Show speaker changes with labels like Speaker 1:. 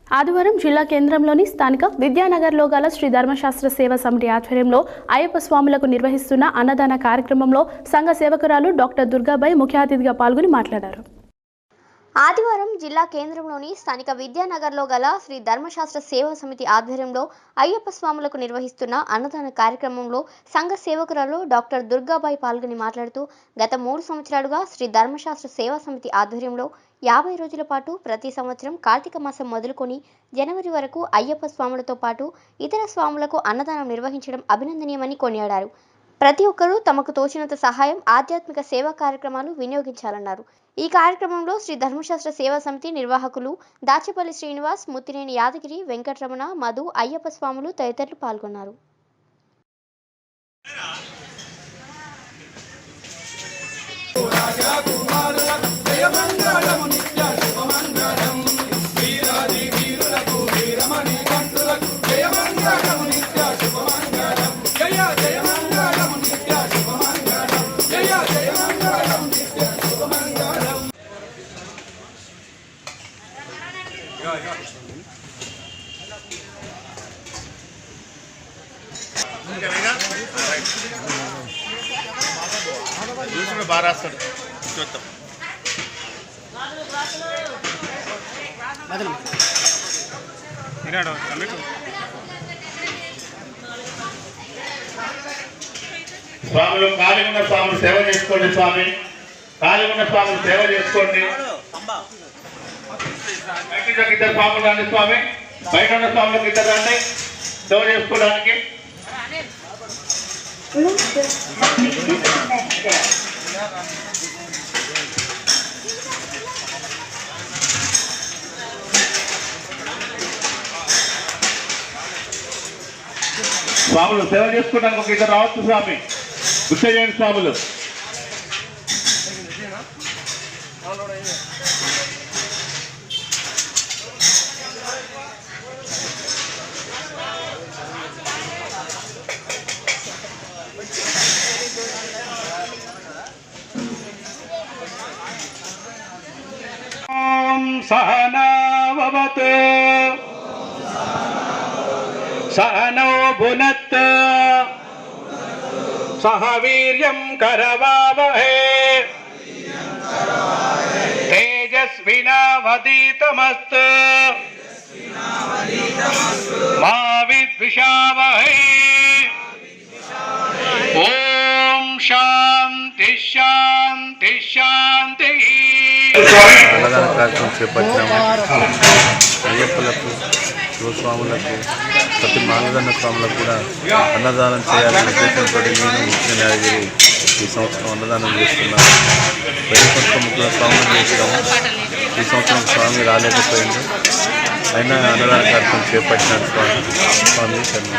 Speaker 1: ఆదివారం జిల్లా కేంద్రంలోని స్థానిక విద్యానగర్లో గల శ్రీ ధర్మశాస్త్ర సేవా సమితి ఆధ్వర్యంలో అయ్యప్ప స్వాములకు నిర్వహిస్తున్న అన్నదాన కార్యక్రమంలో సంఘ సేవకురాలు డాక్టర్ దుర్గాబాయి ముఖ్య అతిథిగా పాల్గొని మాట్లాడారు.
Speaker 2: ఆదివారం జిల్లా కేంద్రంలోని స్థానిక విద్యానగర్లో గల శ్రీ ధర్మశాస్త్ర సేవా సమితి ఆధ్వర్యంలో అయ్యప్ప స్వాములకు నిర్వహిస్తున్న అన్నదాన కార్యక్రమంలో సంఘ సేవకురాలు డాక్టర్ దుర్గాబాయి పాల్గొని మాట్లాడుతూ గత 3 సంవత్సరాలుగా శ్రీ ధర్మశాస్త్ర సేవా సమితి ఆధ్వర్యంలో 50 రోజుల పాటు ప్రతి సంవత్సరం కార్తీక మాసం మొదలుకొని జనవరి వరకు అయ్యప్ప స్వాములతో పాటు ఇతర స్వాములకు అన్నదానం నిర్వహించడం అభినందనీయమని కొనియాడారు. ప్రతి ఒక్కరూ తమకు తోచినంత సహాయం ఆధ్యాత్మిక సేవా కార్యక్రమాలు వినియోగించాలన్నారు. ఈ కార్యక్రమంలో శ్రీ ధర్మశాస్త్ర సేవా సమితి నిర్వాహకులు దాచేపల్లి శ్రీనివాస్, ముత్తినేని యాదగిరి, వెంకటరమణ, మధు, అయ్యప్ప స్వాములు తదితరులు పాల్గొన్నారు.
Speaker 3: స్వాములు ఖాళీగా ఉన్న స్వాములు సేవ చేసుకోండి. స్వామి ఖాళీగా ఉన్న స్వాములు సేవ చేసుకోండి. ఇద్దరు స్వాములు రండి. స్వామి బయట ఉన్న స్వాములకు ఇద్దరు రండి సేవ చేసుకోవడానికి. స్వాములు సేవ చేసుకోవడానికి ఒక ఇద్దరు రావచ్చు. స్వామి గుర్తు చేయండి. స్వాములు सहनावतु सहनौ भुनक्तु सह वीर्यं करवावहै तेजस्विनावधीतमस्तु मा विद्विषावहै. ओम शांति शांति शांति.
Speaker 4: అన్నదాన కార్యక్రమం చేపట్టినాము. అయ్యప్పలకు, శివస్వాములకు, ప్రతి మానదన్న స్వాములకు కూడా అన్నదానం చేయాలనే ఉద్దేశంతో నేను ముఖ్య న్యాయగిరి ఈ సంవత్సరం అన్నదానం చేస్తున్నాను. వెయ్యి ముఖ్య స్వాములు చేసినాము. ఈ సంవత్సరం స్వామి రాలేకపోయింది, అయినా అన్నదాన కార్యక్రమం చేపట్టినాడు. స్వామి శర్మ.